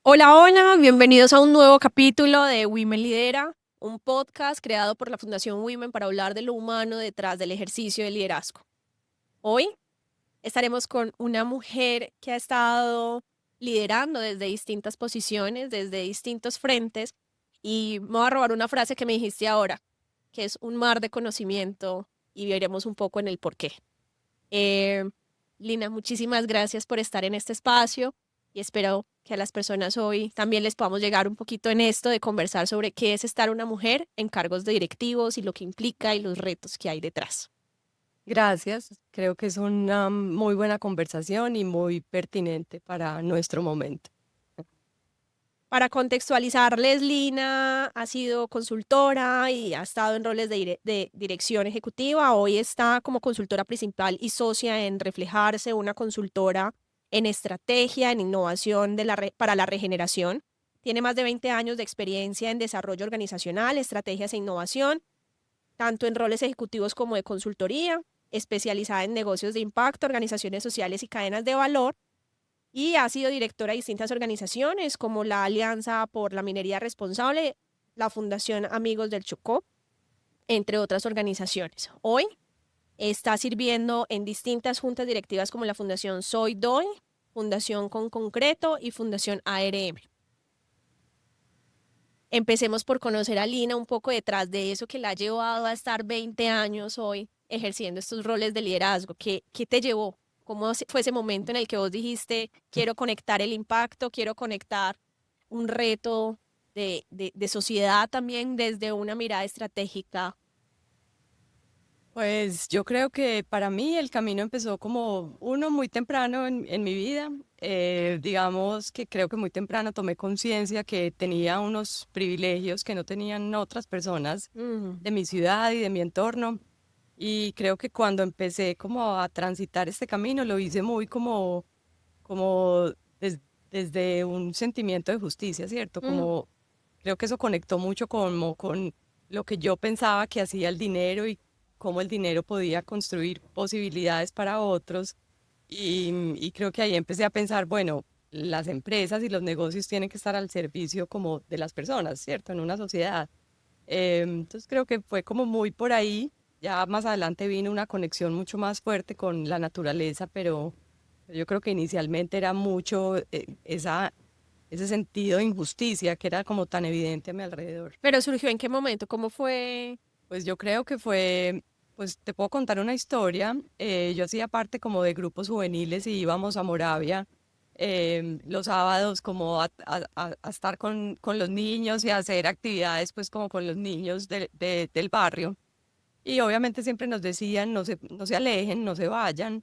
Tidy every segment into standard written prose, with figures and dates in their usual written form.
Hola, hola, bienvenidos a un nuevo capítulo de Women Lidera, un podcast creado por la Fundación Women para hablar de lo humano detrás del ejercicio de liderazgo. Hoy estaremos con una mujer que ha estado liderando desde distintas posiciones, desde distintos frentes, y me voy a robar una frase que me dijiste ahora, que es un mar de conocimiento, y veremos un poco en el por qué. Eh, Lina, muchísimas gracias por estar en este espacio y espero que a las personas hoy también les podamos llegar un poquito en esto de conversar sobre qué es estar una mujer en cargos de directivos y lo que implica y los retos que hay detrás. Gracias, creo que es una muy buena conversación y muy pertinente para nuestro momento. Para contextualizarles, Lina ha sido consultora y ha estado en roles de dirección ejecutiva. Hoy está como consultora principal y socia en Reflejarse, una consultora en estrategia, en innovación para la regeneración. Tiene más de 20 años de experiencia en desarrollo organizacional, estrategias e innovación, tanto en roles ejecutivos como de consultoría, especializada en negocios de impacto, organizaciones sociales y cadenas de valor, y ha sido directora de distintas organizaciones como la Alianza por la Minería Responsable, la Fundación Amigos del Chocó, entre otras organizaciones. Hoy está sirviendo en distintas juntas directivas como la Fundación Soy Doy, Fundación Con Concreto y Fundación ARM. Empecemos por conocer a Lina un poco detrás de eso que la ha llevado a estar 20 años hoy ejerciendo estos roles de liderazgo. ¿Qué te llevó? ¿Cómo fue ese momento en el que vos dijiste, quiero conectar el impacto, quiero conectar un reto de sociedad también desde una mirada estratégica? Pues yo creo que para mí el camino empezó como uno muy temprano en mi vida. Digamos que creo que muy temprano tomé conciencia que tenía unos privilegios que no tenían otras personas Mm, de mi ciudad y de mi entorno. Y creo que cuando empecé como a transitar este camino lo hice muy como des- desde un sentimiento de justicia, ¿cierto? mm. Como creo que eso conectó mucho con lo que yo pensaba que hacía el dinero y cómo el dinero podía construir posibilidades para otros. Y creo que ahí empecé a pensar, bueno, las empresas y los negocios tienen que estar al servicio como de las personas, ¿cierto? En una sociedad. Entonces creo que fue como muy por ahí. Ya más adelante vino una conexión mucho más fuerte con la naturaleza, pero yo creo que inicialmente era mucho ese sentido de injusticia que era como tan evidente a mi alrededor. Pero surgió en qué momento, ¿cómo fue? Pues yo creo que fue, pues te puedo contar una historia. Yo hacía parte como de grupos juveniles y íbamos a Moravia los sábados como a estar con los niños y a hacer actividades pues como con los niños del barrio. Y obviamente siempre nos decían no se alejen, no se vayan,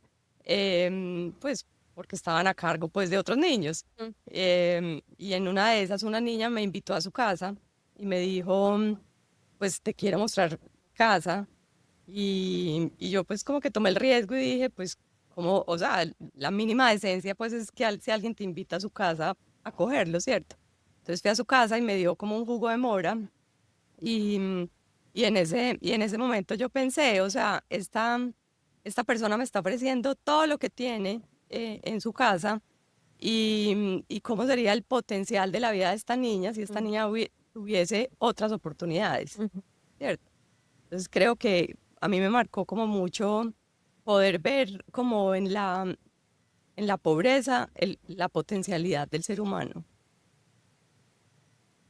pues porque estaban a cargo pues de otros niños. Mm. Y en una de esas una niña me invitó a su casa y me dijo, pues te quiero mostrar casa. Y yo pues como que tomé el riesgo y dije, pues como, o sea, la mínima decencia pues es que si alguien te invita a su casa a cogerlo, ¿cierto? Entonces fui a su casa y me dio como un jugo de mora y, y en ese momento yo pensé, o sea, esta persona me está ofreciendo todo lo que tiene en su casa y cómo sería el potencial de la vida de esta niña si esta Mm, niña tuviese otras oportunidades, mm. ¿cierto? Entonces creo que a mí me marcó como mucho poder ver como en la pobreza la potencialidad del ser humano.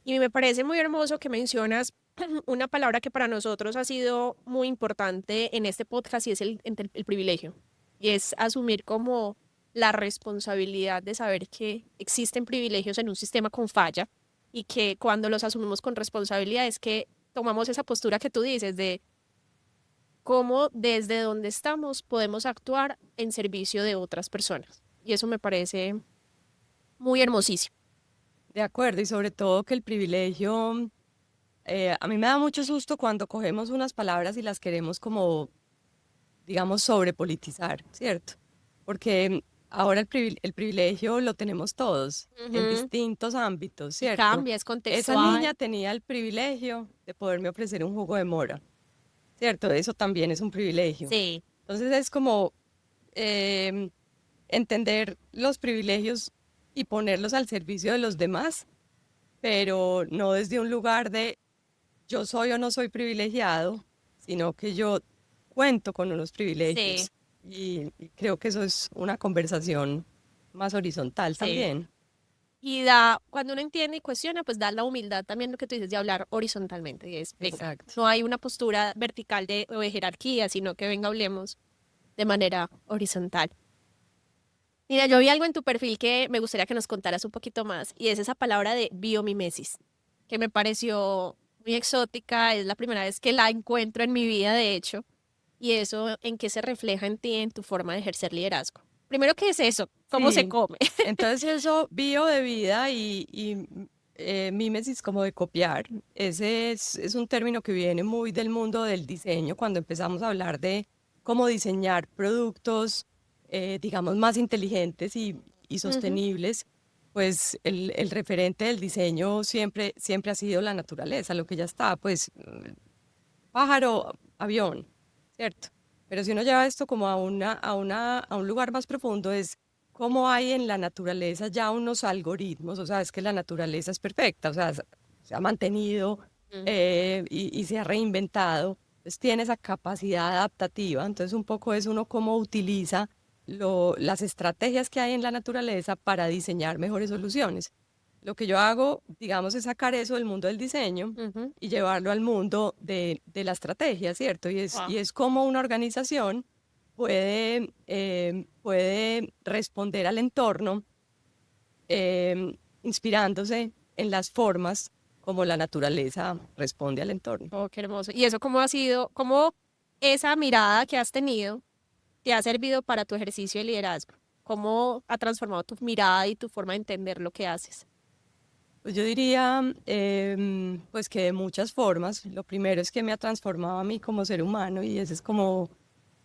Y me parece muy hermoso que mencionas una palabra que para nosotros ha sido muy importante en este podcast y es el privilegio. Y es asumir como la responsabilidad de saber que existen privilegios en un sistema con falla y que cuando los asumimos con responsabilidad es que tomamos esa postura que tú dices de cómo desde donde estamos podemos actuar en servicio de otras personas. Y eso me parece muy hermosísimo. De acuerdo, y sobre todo que el privilegio, a mí me da mucho susto cuando cogemos unas palabras y las queremos como, digamos, sobrepolitizar, ¿cierto? Porque ahora el privilegio lo tenemos todos en Ujú. distintos ámbitos, Y ¿cierto? cambia, es Esa niña contextual. tenía el privilegio de poderme ofrecer un jugo de mora, ¿cierto? Eso también es un privilegio. Sí. Entonces es como em, entender los privilegios y ponerlos al servicio de los demás, pero no desde un lugar de yo soy o no soy privilegiado, sino que yo cuento con unos Sí, privilegios. Y creo que eso es una conversación más horizontal sí. también. Y da, cuando uno entiende y cuestiona, pues da la humildad también lo que tú dices de hablar horizontalmente. Y es, venga, Exacto. no hay una postura vertical o de jerarquía, sino que venga, hablemos de manera horizontal. Mira, yo vi algo en tu perfil que me gustaría que nos contaras un poquito más, y es esa palabra de biomimesis, que me pareció muy exótica, es la primera vez que la encuentro en mi vida, de hecho, y eso en qué se refleja en ti, en tu forma de ejercer liderazgo. Primero, ¿qué es eso? ¿Cómo se Sí, come? entonces eso, bio de vida mímesis como de copiar, ese es un término que viene muy del mundo del diseño, cuando empezamos a hablar de cómo diseñar productos, digamos, más inteligentes y Ujú. sostenibles, pues el referente del diseño siempre ha sido la naturaleza, lo que ya está, pues pájaro, avión, ¿cierto? Pero si uno lleva esto como a un lugar más profundo, es cómo hay en la naturaleza ya unos algoritmos, o sea, es que la naturaleza es perfecta, o sea, se ha mantenido Mm. y se ha reinventado, entonces tiene esa capacidad adaptativa, entonces un poco es uno cómo utiliza las estrategias que hay en la naturaleza para diseñar mejores soluciones. Lo que yo hago, digamos, es sacar eso del mundo del diseño Ujú. y llevarlo al mundo de la estrategia, ¿cierto? Wow. Y es como una organización puede responder al entorno inspirándose en las formas como la naturaleza responde al entorno. Oh, qué hermoso. ¿Y eso cómo ha sido, cómo esa mirada que has tenido te ha servido para tu ejercicio de liderazgo? ¿Cómo ha transformado tu mirada y tu forma de entender lo que haces? Pues yo diría, pues que de muchas formas. Lo primero es que me ha transformado a mí como ser humano y esa es como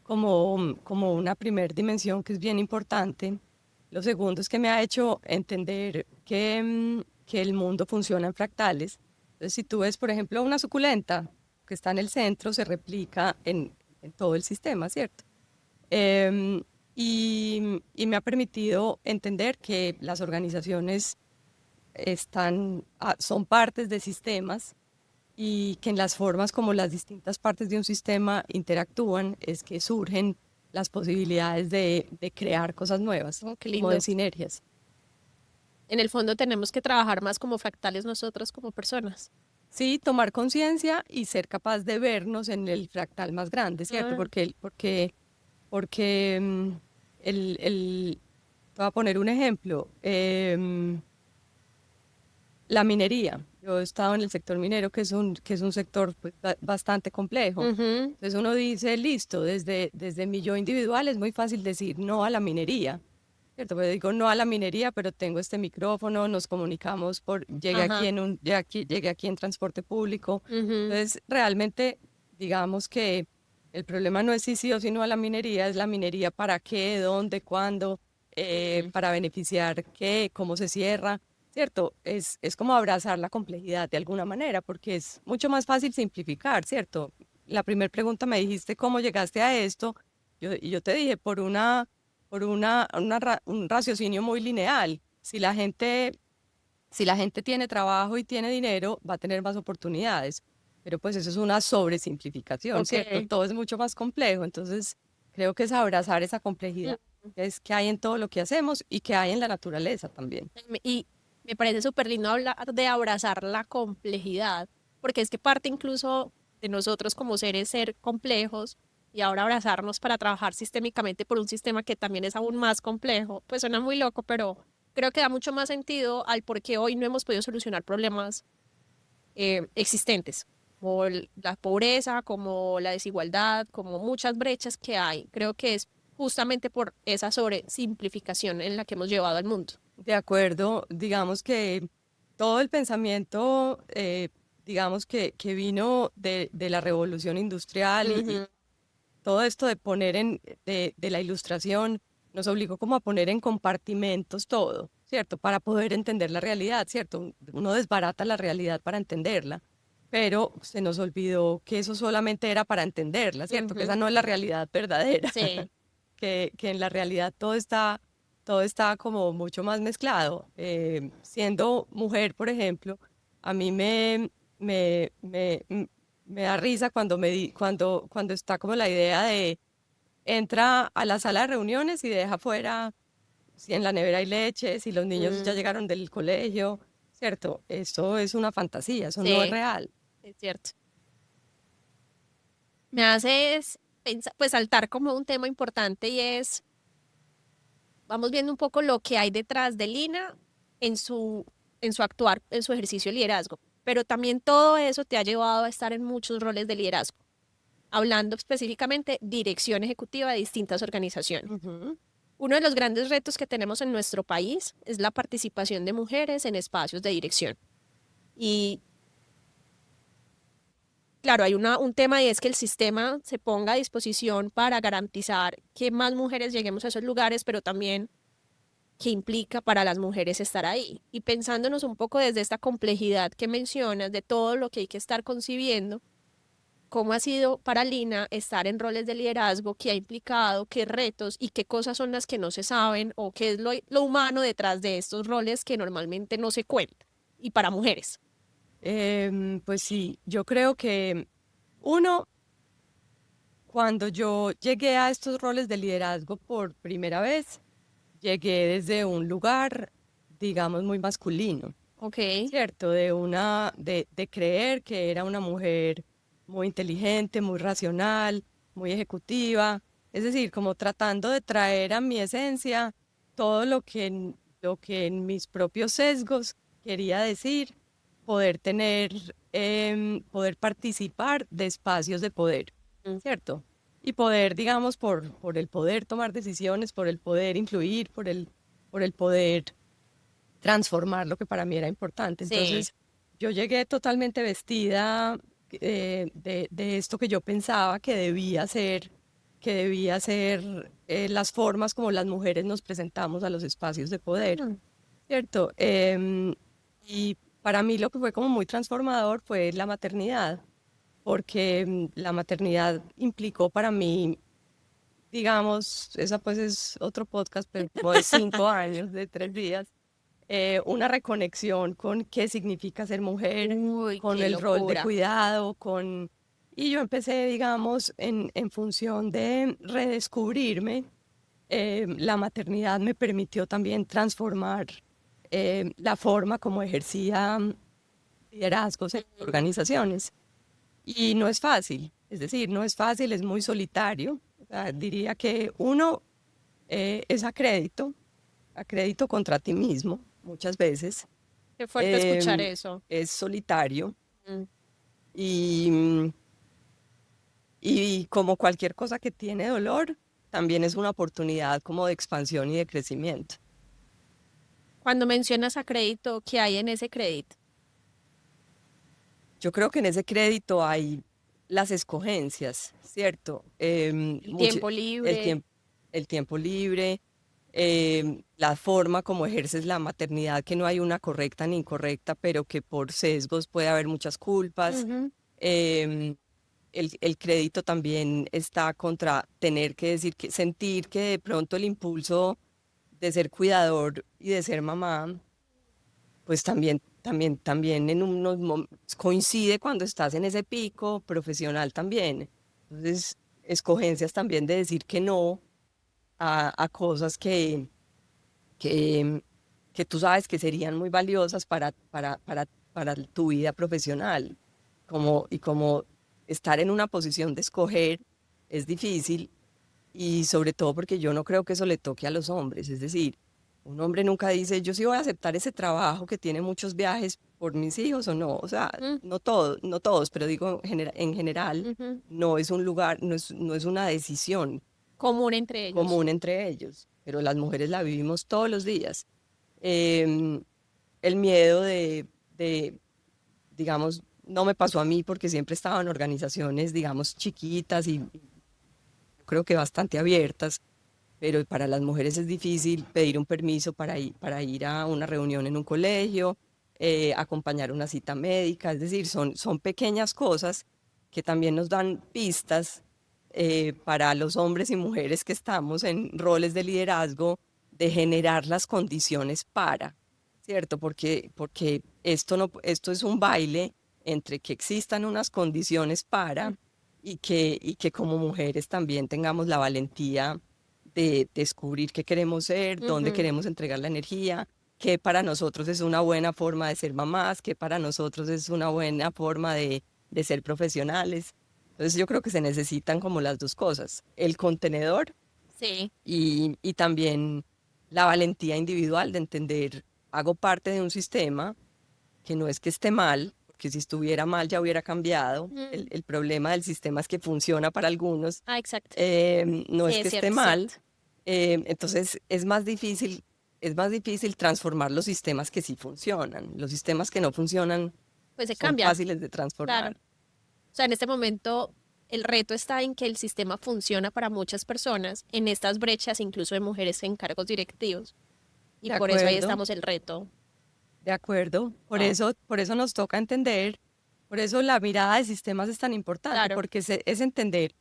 una primer dimensión que es bien importante. Lo segundo es que me ha hecho entender que el mundo funciona en fractales. Entonces, si tú ves, por ejemplo, una suculenta que está en el centro, se replica en todo el sistema, ¿cierto? Em, y me ha permitido entender que las organizaciones son partes de sistemas y que en las formas como las distintas partes de un sistema interactúan es que surgen las posibilidades de crear cosas nuevas, Oh, qué como de lindo. sinergias. En el fondo tenemos que trabajar más como fractales nosotros como personas. Sí, tomar conciencia y ser capaz de vernos en el fractal más grande, ¿cierto? Ah, Porque te voy a poner un ejemplo. La minería. Yo he estado en el sector minero, que es un sector pues, bastante complejo. ujú. Entonces uno dice, listo, desde mi yo individual es muy fácil decir no a la minería, ¿cierto? Pues digo no a la minería, pero tengo este micrófono, nos comunicamos Ajá. llegué aquí en transporte público. Ujú. Entonces realmente, digamos que el problema no es si sí o si no a la minería, es la minería para qué, dónde, cuándo, Mm. para beneficiar qué, cómo se cierra. ¿Cierto? Es como abrazar la complejidad de alguna manera, porque es mucho más fácil simplificar, ¿cierto? La primera pregunta me dijiste, ¿cómo llegaste a esto? Y yo te dije, un raciocinio muy lineal. Si la gente tiene trabajo y tiene dinero, va a tener más oportunidades. Pero pues eso es una sobresimplificación, Ok. ¿cierto? Todo es mucho más complejo. Entonces, creo que es abrazar esa complejidad, que es que hay en todo lo que hacemos y que hay en la naturaleza también. Y me parece súper lindo hablar de abrazar la complejidad, porque es que parte incluso de nosotros como seres ser complejos y ahora abrazarnos para trabajar sistémicamente por un sistema que también es aún más complejo, pues suena muy loco, pero creo que da mucho más sentido al por qué hoy no hemos podido solucionar problemas existentes, como la pobreza, como la desigualdad, como muchas brechas que hay. Creo que es justamente por esa sobresimplificación en la que hemos llevado al mundo. De acuerdo, digamos que todo el pensamiento, digamos que vino de la revolución industrial y Ujú. todo esto de de la ilustración nos obligó como a poner en compartimentos todo, ¿cierto? Para poder entender la realidad, ¿cierto? Uno desbarata la realidad para entenderla, pero se nos olvidó que eso solamente era para entenderla, ¿cierto? Que esa Ujú. no es la realidad verdadera, Sí. que en la realidad todo está todo está como mucho más mezclado. Siendo mujer, por ejemplo, a mí me da risa cuando, cuando está como la idea de entra a la sala de reuniones y deja fuera si en la nevera hay leche, si los niños ya Mm, llegaron del colegio, ¿cierto? Eso es una fantasía, eso no es sí, real. es cierto. Me haces pues saltar como un tema importante y es, vamos viendo un poco lo que hay detrás de Lina en en su actuar, en su ejercicio de liderazgo, pero también todo eso te ha llevado a estar en muchos roles de liderazgo, hablando específicamente dirección ejecutiva de distintas organizaciones. Ujú. Uno de los grandes retos que tenemos en nuestro país es la participación de mujeres en espacios de dirección. Y claro, hay un tema y es que el sistema se ponga a disposición para garantizar que más mujeres lleguemos a esos lugares, pero también que implica para las mujeres estar ahí. Y pensándonos un poco desde esta complejidad que mencionas, de todo lo que hay que estar concibiendo, ¿cómo ha sido para Lina estar en roles de liderazgo? ¿Qué ha implicado? ¿Qué retos? ¿Y qué cosas son las que no se saben? ¿O qué es lo humano detrás de estos roles que normalmente no se cuentan? Y para mujeres. Pues sí, yo creo que uno, cuando yo llegué a estos roles de liderazgo por primera vez, llegué desde un lugar, digamos, muy masculino, Ok. ¿cierto? De creer que era una mujer muy inteligente, muy racional, muy ejecutiva, es decir, como tratando de traer a mi esencia todo lo que en mis propios sesgos quería decir, poder tener, poder participar de espacios de poder, Mm, ¿cierto? Y poder, digamos, por el poder tomar decisiones, por el poder influir, por el poder transformar lo que para mí era importante. sí. Entonces, yo llegué totalmente vestida de esto que yo pensaba que debía ser las formas como las mujeres nos presentamos a los espacios de poder, Mm. ¿cierto? Y para mí lo que fue como muy transformador fue la maternidad, porque la maternidad implicó para mí, digamos, esa pues es otro podcast, pero como de 5 años, de 3 días, una reconexión con qué significa ser mujer, Uy, con qué el rol de locura. cuidado, con... Y yo empecé, digamos, en función de redescubrirme, la maternidad me permitió también transformar la forma como ejercía liderazgos en Mm. organizaciones. Y no es fácil, es decir, no es fácil, es muy solitario. O sea, diría que uno es a crédito contra ti mismo, muchas veces. Qué fuerte escuchar em, eso. es solitario Mm. y, y como cualquier cosa que tiene dolor, también es una oportunidad como de expansión y de crecimiento. Cuando mencionas a crédito, ¿qué hay en ese crédito? Yo creo que en ese crédito hay las escogencias, ¿cierto? El tiempo El libre. tiempo, el tiempo libre, la forma como ejerces la maternidad, que no hay una correcta ni incorrecta, pero que por sesgos puede haber muchas culpas. Ujú. em, el crédito también está contra tener que decir que sentir que de pronto el impulso de ser cuidador y de ser mamá, pues también en coincide cuando estás en ese pico profesional también. Entonces, escogencias también de decir que no a cosas que, que tú sabes que serían muy valiosas para tu vida profesional. Y como estar en una posición de escoger es difícil, y sobre todo porque yo no creo que eso le toque a los hombres. Es decir, un hombre nunca dice, yo sí voy a aceptar ese trabajo que tiene muchos viajes por mis hijos o no. O sea, Mm, no todos, pero digo en general, ujú. no es un lugar, no es una decisión Común entre ellos. común entre ellos, pero las mujeres la vivimos todos los días. Em, el miedo de, digamos, no me pasó a mí porque siempre estaba en organizaciones, digamos, chiquitas y creo que bastante abiertas, pero para las mujeres es difícil pedir un permiso para ir a una reunión en un colegio, acompañar una cita médica, es decir, son pequeñas cosas que también nos dan pistas para los hombres y mujeres que estamos en roles de liderazgo de generar las condiciones para, ¿cierto? Porque esto, no, esto es un baile entre que existan unas condiciones para y que como mujeres también tengamos la valentía de descubrir qué queremos ser, dónde Ujú. queremos entregar la energía, qué para nosotros es una buena forma de ser mamás, qué para nosotros es una buena forma de ser profesionales. Entonces yo creo que se necesitan como las dos cosas, el contenedor Sí, y también la valentía individual de entender, hago parte de un sistema que no es que esté mal, porque si estuviera mal ya hubiera cambiado. mm, El problema del sistema es que funciona para algunos, exacto. no Sí, es que es esté cierto, es mal. cierto. Entonces es más difícil transformar los sistemas que sí funcionan. Los sistemas que no funcionan Pues se son cambian, fáciles de claro. transformar. O sea, en este momento el reto está en que el sistema funciona para muchas personas en estas brechas, incluso de mujeres en cargos directivos. Y De por eso ahí acuerdo, estamos el reto. de acuerdo. Wow, Por eso nos toca entender, por eso la mirada de sistemas es tan importante, claro. porque es entender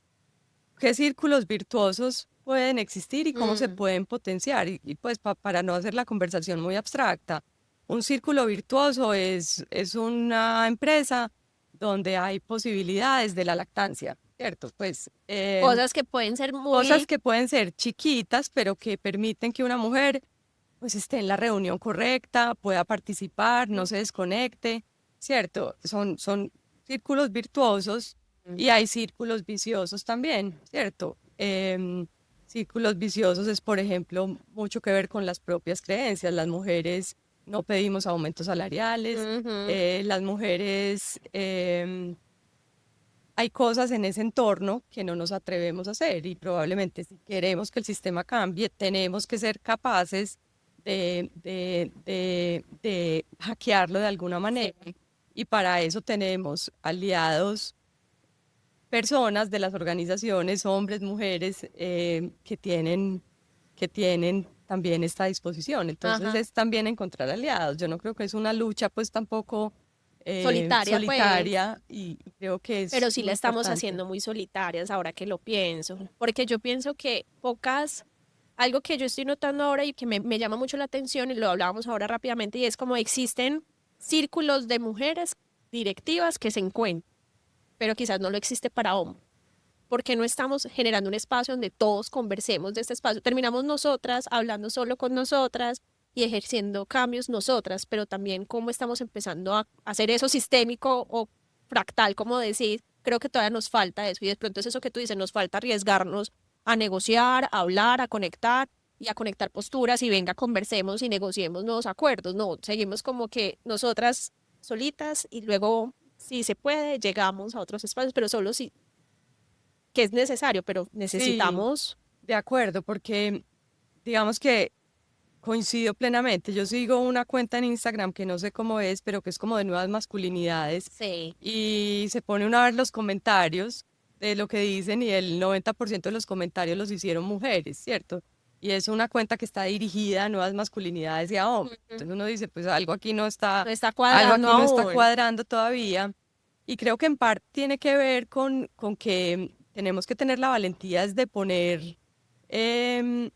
qué círculos virtuosos pueden existir y cómo se Mm, pueden potenciar. Y pues para no hacer la conversación muy abstracta, un círculo virtuoso es una empresa donde hay posibilidades de la lactancia, ¿cierto? Pues cosas que pueden ser cosas muy, que pueden ser chiquitas, pero que permiten que una mujer pues esté en la reunión correcta, pueda participar, no se desconecte, ¿cierto? Son círculos virtuosos y hay círculos viciosos también, ¿cierto? Círculos viciosos es, por ejemplo, mucho que ver con las propias creencias. Las mujeres no pedimos aumentos salariales, ujú, las mujeres, hay cosas en ese entorno que no nos atrevemos a hacer y probablemente si queremos que el sistema cambie, tenemos que ser capaces de hackearlo de alguna sí. manera. Y para eso tenemos aliados, personas de las organizaciones, hombres, mujeres, que tienen también esta disposición. Entonces Ajá. es también encontrar aliados. Yo no creo que es una lucha pues tampoco Solitaria, pues. solitaria y creo que Pero es sí la muy estamos importante. haciendo muy solitarias ahora que lo pienso. Porque yo pienso que pocas, algo que yo estoy notando ahora y que me llama mucho la atención, y lo hablábamos ahora rápidamente, y es como existen círculos de mujeres directivas que se encuentran, pero quizás no lo existe para hombres. Porque no estamos generando un espacio donde todos conversemos de este espacio. Terminamos nosotras hablando solo con nosotras y ejerciendo cambios nosotras, pero también cómo estamos empezando a hacer eso sistémico o fractal, como decís, creo que todavía nos falta eso. Y de pronto es eso que tú dices, nos falta arriesgarnos a negociar, a hablar, a conectar y a conectar posturas y venga, conversemos y negociemos nuevos acuerdos. No, seguimos como que nosotras solitas y luego, si se puede, llegamos a otros espacios, pero solo si que es necesario, pero Sí, necesitamos, de acuerdo, porque digamos que coincido plenamente. Yo sigo una cuenta en Instagram que no sé cómo es, pero que es como de nuevas masculinidades sí, y se pone uno a ver los comentarios de lo que dicen y el 90% de los comentarios los hicieron mujeres, ¿cierto? Y es una cuenta que está dirigida a nuevas masculinidades y a hombres. ujú, Entonces uno dice, pues no está algo cuadrando aquí no está aún. cuadrando todavía. Y creo que en parte tiene que ver con que tenemos que tener la valentía es de poner, em,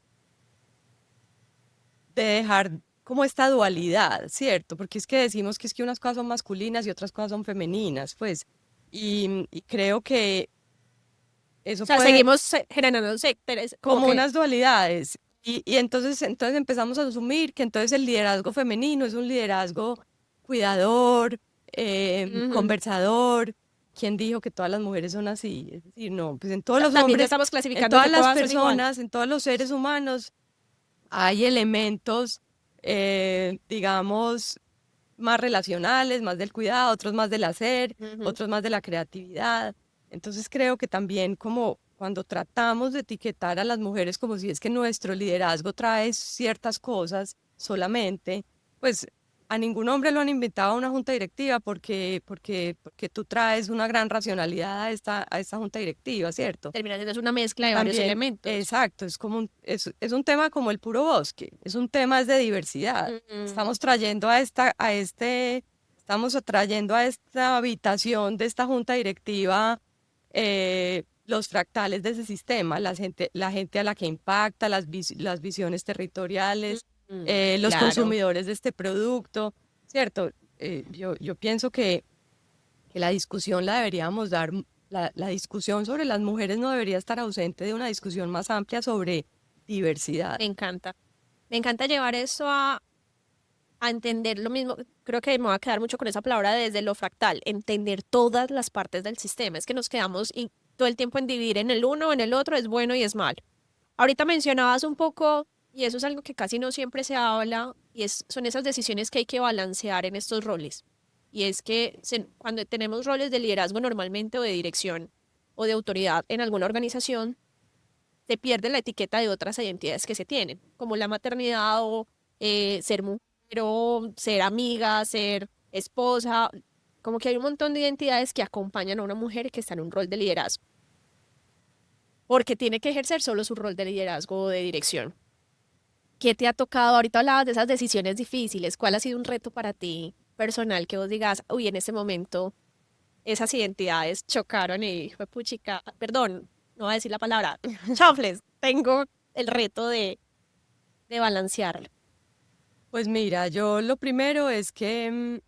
de dejar como esta dualidad, ¿cierto? Porque es que decimos que es que unas cosas son masculinas y otras cosas son femeninas, pues. Y creo que O eso sea, puede, seguimos generando sectores, como como que, unas dualidades. Y entonces empezamos a asumir que entonces el liderazgo femenino es un liderazgo cuidador, ujú. conversador. ¿Quién dijo que todas las mujeres son así? Es decir, no, pues en todos los También ya hombres, estamos en clasificando todas que las todas son igual. personas, en todos los seres humanos, hay elementos, digamos, más relacionales, más del cuidado, otros más del hacer, Ujú. otros más de la creatividad. Entonces creo que también como cuando tratamos de etiquetar a las mujeres como si es que nuestro liderazgo trae ciertas cosas solamente, pues a ningún hombre lo han invitado a una junta directiva porque tú traes una gran racionalidad a esta junta directiva, ¿cierto? Termina siendo es una mezcla de varios También, elementos. exacto, es como es un tema como el puro bosque, es un tema es de diversidad. Ujú. Estamos trayendo estamos atrayendo a esta habitación de esta junta directiva los fractales de ese sistema, la gente a la que impacta, las visiones territoriales, los Claro, consumidores de este producto, ¿cierto? Yo pienso que la discusión la deberíamos dar, la discusión sobre las mujeres no debería estar ausente de una discusión más amplia sobre diversidad. me encanta. Me encanta llevar eso a entender lo mismo. Creo que me voy a quedar mucho con esa palabra desde lo fractal, entender todas las partes del sistema. Es que nos quedamos todo el tiempo en dividir en el uno o en el otro, es bueno y es malo. Ahorita mencionabas un poco, y eso es algo que casi no siempre se habla, y son esas decisiones que hay que balancear en estos roles. Y es que cuando tenemos roles de liderazgo normalmente o de dirección o de autoridad en alguna organización, se pierde la etiqueta de otras identidades que se tienen, como la maternidad o ser mujer o ser amiga, ser esposa, como que hay un montón de identidades que acompañan a una mujer que está en un rol de liderazgo, porque tiene que ejercer solo su rol de liderazgo o de dirección. ¿Qué te ha tocado? Ahorita hablabas de esas decisiones difíciles. ¿Cuál ha sido un reto para ti personal que vos digas, uy, en ese momento esas identidades chocaron y fue puchica, perdón, no voy a decir la palabra, chanfles, tengo el reto de balancearlo. Pues mira, yo lo primero es que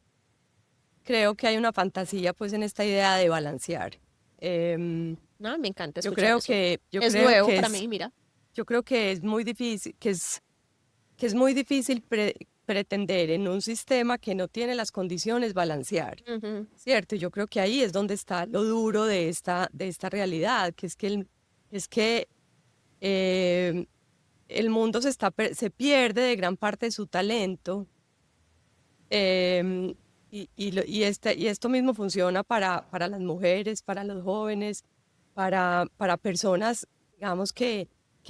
creo que hay una fantasía pues en esta idea de balancear. Em, No, me encanta yo escuchar creo eso. que, yo Es creo nuevo que para es, mí, mira. yo creo que es muy difícil, que es muy difícil pretender en un sistema que no tiene las condiciones balancear, Ujú. ¿cierto? Yo creo que ahí es donde está lo duro de esta realidad, que es que es que eh, el mundo se pierde de gran parte de su talento. Y esto mismo funciona para las mujeres, para los jóvenes, para personas, digamos, que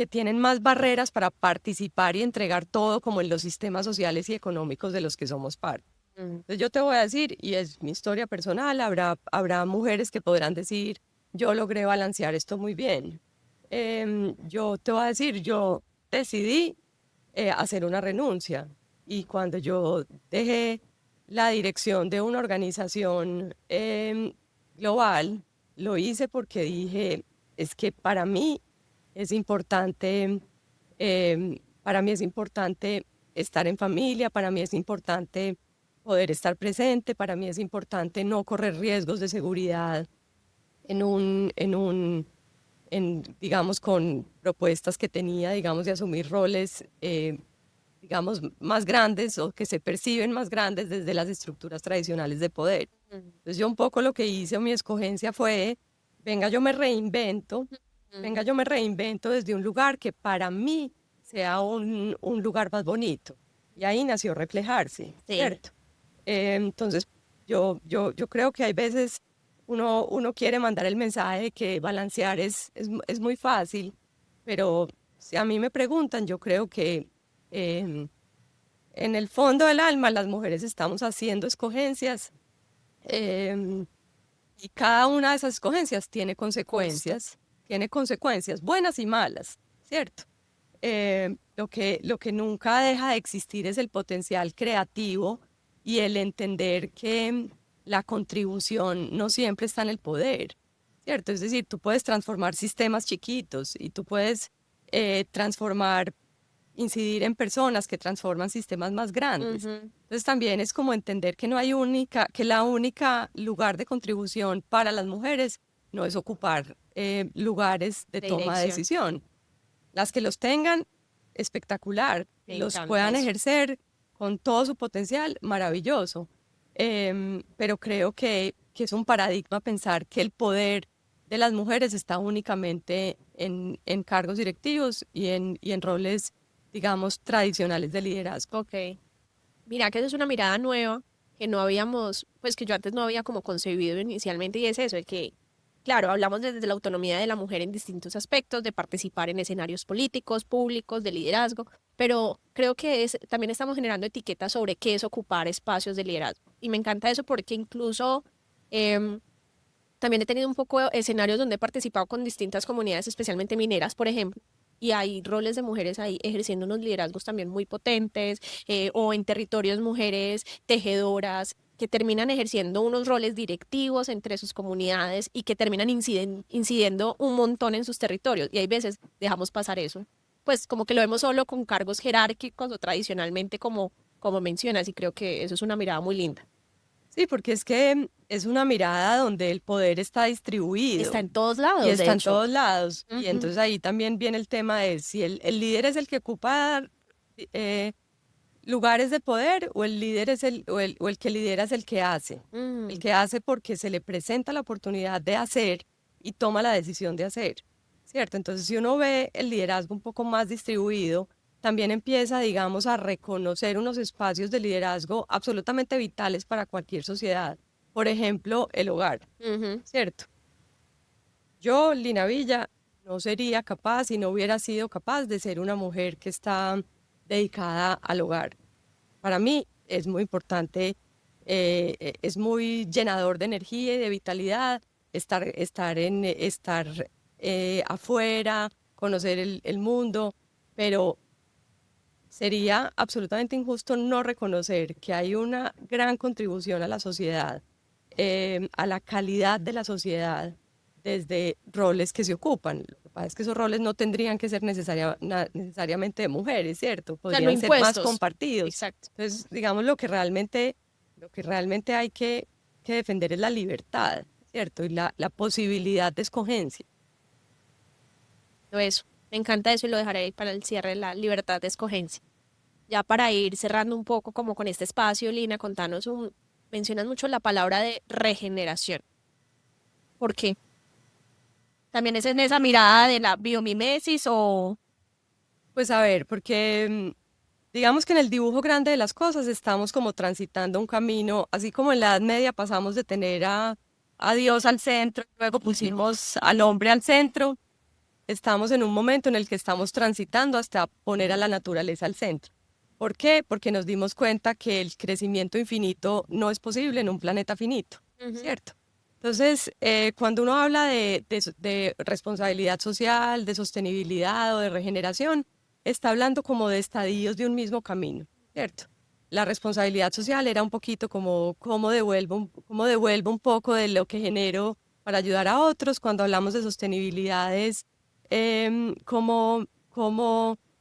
tienen más barreras para participar y entregar todo como en los sistemas sociales y económicos de los que somos parte. Mm. Entonces yo te voy a decir, y es mi historia personal, habrá mujeres que podrán decir, yo logré balancear esto muy bien. Yo te voy a decir, yo decidí hacer una renuncia. Y cuando yo dejé la dirección de una organización global, lo hice porque dije, es que para mí es importante estar en familia, para mí es importante poder estar presente, para mí es importante no correr riesgos de seguridad digamos, con propuestas que tenía, digamos, de asumir roles, digamos, más grandes o que se perciben más grandes desde las estructuras tradicionales de poder. Mm. Entonces yo un poco lo que hice o mi escogencia fue, venga, yo me reinvento, Mm. venga, yo me reinvento desde un lugar que para mí sea un lugar más bonito. Y ahí nació Reflejarse, Sí. ¿cierto? Entonces, yo creo que hay veces uno quiere mandar el mensaje de que balancear es muy fácil, pero si a mí me preguntan, yo creo que em, en el fondo del alma las mujeres estamos haciendo escogencias em, y cada una de esas escogencias Justo. tiene consecuencias buenas y malas, ¿cierto? Lo que nunca deja de existir es el potencial creativo y el entender que la contribución no siempre está en el poder, ¿cierto? Es decir, tú puedes transformar sistemas chiquitos y tú puedes incidir en personas que transforman sistemas más grandes. Ujú. Entonces también es como entender que no hay que la única lugar de contribución para las mujeres no es ocupar lugares de De toma de dirección. decisión. Las que los tengan, espectacular. Me Los encanta puedan eso. ejercer con todo su potencial, maravilloso. Pero creo que es un paradigma pensar que el poder de las mujeres está únicamente en cargos directivos y en roles, digamos, tradicionales de liderazgo. Ok. Mira que eso es una mirada nueva que no habíamos, pues que yo antes no había como concebido inicialmente y es eso, de que, claro, hablamos desde la autonomía de la mujer en distintos aspectos, de participar en escenarios políticos, públicos, de liderazgo, pero creo que también estamos generando etiquetas sobre qué es ocupar espacios de liderazgo. Y me encanta eso porque incluso em, también he tenido un poco de escenarios donde he participado con distintas comunidades, especialmente mineras, por ejemplo, y hay roles de mujeres ahí ejerciendo unos liderazgos también muy potentes, o en territorios mujeres tejedoras que terminan ejerciendo unos roles directivos entre sus comunidades y que terminan incidiendo un montón en sus territorios. Y hay veces dejamos pasar eso. Pues como que lo vemos solo con cargos jerárquicos o tradicionalmente como mencionas, y creo que eso es una mirada muy linda. Sí, porque es que es una mirada donde el poder está Está distribuido en todos y lados, de está en hecho. todos lados. Y Ujú. entonces ahí también viene el tema de si el líder es el que ocupa eh, lugares de poder o el líder es o el que lidera es el que hace. El Mm. que hace porque se le presenta la oportunidad de hacer y toma la decisión de hacer, ¿cierto? Entonces, si uno ve el liderazgo un poco más distribuido, también empieza, digamos, a reconocer unos espacios de liderazgo absolutamente vitales para cualquier sociedad. Por ejemplo, el hogar, Ujú. ¿cierto? Yo, Lina Villa, no sería capaz y no hubiera sido capaz de ser una mujer que está dedicada al hogar. Para mí es muy importante, es muy llenador de energía y de vitalidad estar afuera, conocer el mundo, pero sería absolutamente injusto no reconocer que hay una gran contribución a la sociedad, a la calidad de la sociedad, desde roles que se ocupan. Lo que pasa es que esos roles no tendrían que ser necesariamente de mujeres, ¿cierto? O sea, no Podrían ser más impuestos. compartidos. Exacto. Entonces, digamos, lo que realmente hay que defender es la libertad, ¿cierto? Y la posibilidad de escogencia. Eso. Me encanta eso y lo dejaré ahí para el cierre, la libertad de escogencia. Ya para ir cerrando un poco como con este espacio, Lina, mencionas mucho la palabra de regeneración. ¿Por qué? También es en esa mirada de la biomimesis o... Pues a ver, porque digamos que en el dibujo grande de las cosas estamos como transitando un camino, así como en la Edad Media pasamos de tener a Dios al centro, luego pusimos al hombre al centro, estamos en un momento en el que estamos transitando hasta poner a la naturaleza al centro. ¿Por qué? Porque nos dimos cuenta que el crecimiento infinito no es posible en un planeta finito, Ujú. ¿cierto? Entonces, cuando uno habla de responsabilidad social, de sostenibilidad o de regeneración, está hablando como de estadios de un mismo camino, ¿cierto? La responsabilidad social era un poquito como cómo devuelvo un poco de lo que genero para ayudar a otros. Cuando hablamos de sostenibilidad es cómo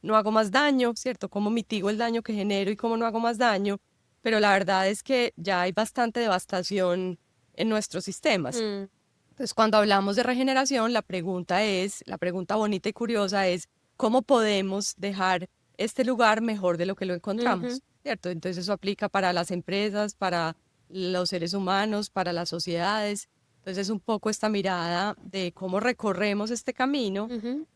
no hago más daño, ¿cierto? Cómo mitigo el daño que genero y cómo no hago más daño. Pero la verdad es que ya hay bastante devastación en nuestros sistemas. Mm. Entonces, cuando hablamos de regeneración, la pregunta bonita y curiosa es, ¿cómo podemos dejar este lugar mejor de lo que lo Ujú. encontramos? ¿Cierto? Entonces, eso aplica para las empresas, para los seres humanos, para las sociedades. Entonces, un poco esta mirada de cómo recorremos este camino Ujú.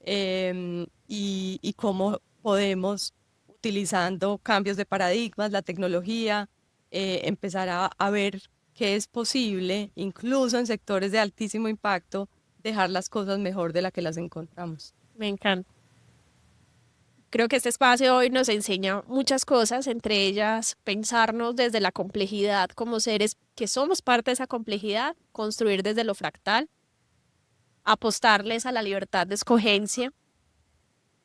y cómo podemos, utilizando cambios de paradigmas, la tecnología, empezar a ver que es posible, incluso en sectores de altísimo impacto, dejar las cosas mejor de la que las encontramos. Me encanta. Creo que este espacio hoy nos enseña muchas cosas, entre ellas pensarnos desde la complejidad como seres que somos parte de esa complejidad, construir desde lo fractal, apostarles a la libertad de escogencia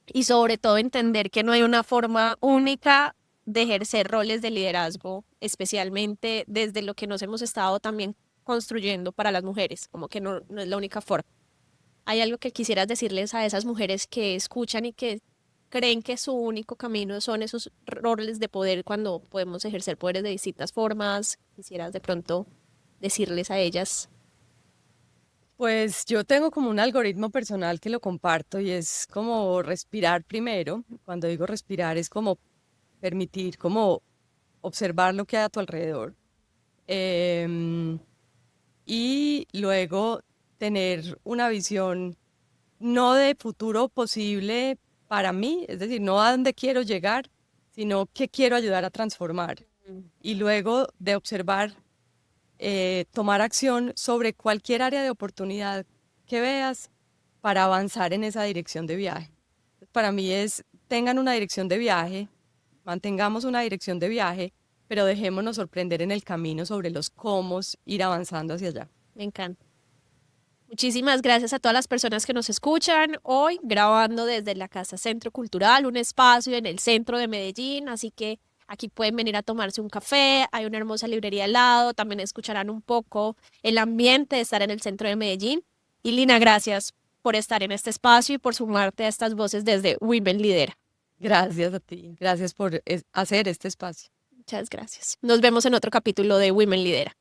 y sobre todo entender que no hay una forma única de ejercer roles de liderazgo, especialmente desde lo que nos hemos estado también construyendo para las mujeres, como que no es la única forma. ¿Hay algo que quisieras decirles a esas mujeres que escuchan y que creen que su único camino son esos roles de poder cuando podemos ejercer poderes de distintas formas? Quisieras de pronto decirles a ellas. Pues yo tengo como un algoritmo personal que lo comparto y es como respirar primero. Cuando digo respirar es como permitir, como observar lo que hay a tu alrededor. Em, y luego tener una visión no de futuro posible para mí, es decir, no a dónde quiero llegar, sino qué quiero ayudar a transformar. Y luego de observar, tomar acción sobre cualquier área de oportunidad que veas para avanzar en esa dirección de viaje. Para mí es, tengan una dirección de viaje, mantengamos una dirección de viaje, pero dejémonos sorprender en el camino sobre los cómo ir avanzando hacia allá. Me encanta. Muchísimas gracias a todas las personas que nos escuchan hoy, grabando desde la Casa Centro Cultural, un espacio en el centro de Medellín. Así que Aquí pueden venir a tomarse un café, hay una hermosa librería al lado, también escucharán un poco el ambiente de estar en el centro de Medellín. Y Lina, gracias por estar en este espacio y por sumarte a estas voces desde Women Lidera. Gracias a ti, gracias por hacer este espacio. Muchas gracias. Nos vemos en otro capítulo de Women Lidera.